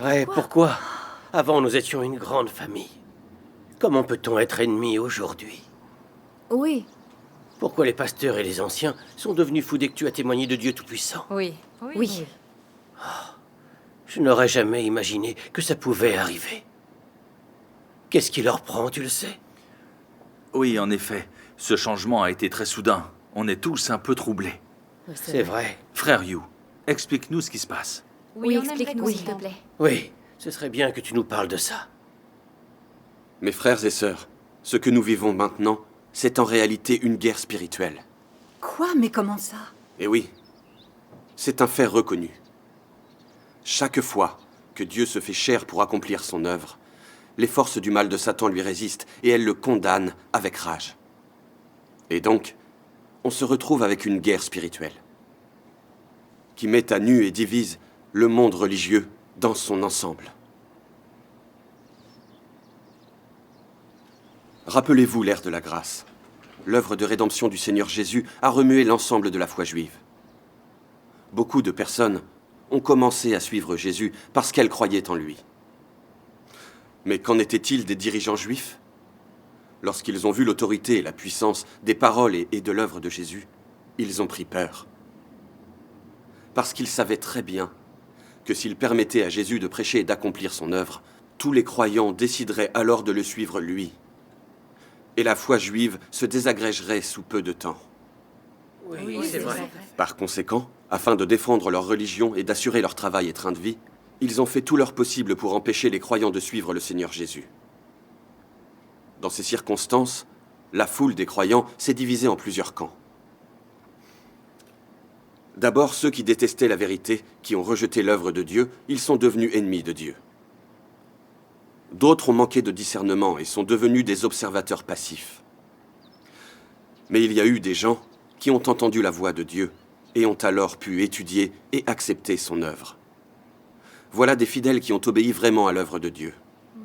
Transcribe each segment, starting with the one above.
Ouais, pourquoi? Avant, nous étions une grande famille. Comment peut-on être ennemis aujourd'hui? Oui, Pourquoi les pasteurs et les anciens sont devenus fous dès que tu as témoigné de Dieu Tout-Puissant? oui. Je n'aurais jamais imaginé que ça pouvait arriver. Qu'est-ce qui leur prend, tu le sais? Oui, en effet, ce changement a été très soudain. On est tous un peu troublés. Oui, C'est vrai. Frère Yu, explique-nous ce qui se passe. Oui, explique-nous, s'il te plaît. Oui, ce serait bien que tu nous parles de ça. Mes frères et sœurs, ce que nous vivons maintenant, c'est en réalité une guerre spirituelle. Quoi? Mais comment ça? Et oui, c'est un fait reconnu. Chaque fois que Dieu se fait chair pour accomplir son œuvre, les forces du mal de Satan lui résistent et elles le condamnent avec rage. Et donc, on se retrouve avec une guerre spirituelle qui met à nu et divise le monde religieux dans son ensemble. Rappelez-vous l'ère de la grâce. L'œuvre de rédemption du Seigneur Jésus a remué l'ensemble de la foi juive. Beaucoup de personnes ont commencé à suivre Jésus parce qu'elles croyaient en lui. Mais qu'en était-il des dirigeants juifs? Lorsqu'ils ont vu l'autorité et la puissance des paroles et de l'œuvre de Jésus, ils ont pris peur. Parce qu'ils savaient très bien que s'ils permettaient à Jésus de prêcher et d'accomplir son œuvre, tous les croyants décideraient alors de le suivre lui. Et la foi juive se désagrégerait sous peu de temps. Oui, c'est vrai. Par conséquent, afin de défendre leur religion et d'assurer leur travail et train de vie, ils ont fait tout leur possible pour empêcher les croyants de suivre le Seigneur Jésus. Dans ces circonstances, la foule des croyants s'est divisée en plusieurs camps. D'abord, ceux qui détestaient la vérité, qui ont rejeté l'œuvre de Dieu, ils sont devenus ennemis de Dieu. D'autres ont manqué de discernement et sont devenus des observateurs passifs. Mais il y a eu des gens qui ont entendu la voix de Dieu et ont alors pu étudier et accepter son œuvre. Voilà des fidèles qui ont obéi vraiment à l'œuvre de Dieu.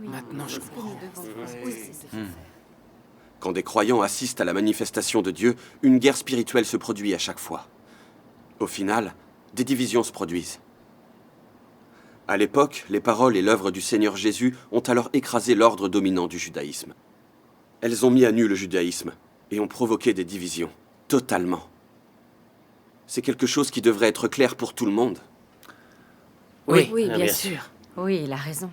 Maintenant, je comprends. Quand des croyants assistent à la manifestation de Dieu, une guerre spirituelle se produit à chaque fois. Au final, des divisions se produisent. À l'époque, les paroles et l'œuvre du Seigneur Jésus ont alors écrasé l'ordre dominant du judaïsme. Elles ont mis à nu le judaïsme et ont provoqué des divisions, totalement. C'est quelque chose qui devrait être clair pour tout le monde. Oui, Oui, bien sûr. sûr. Oui, il a raison.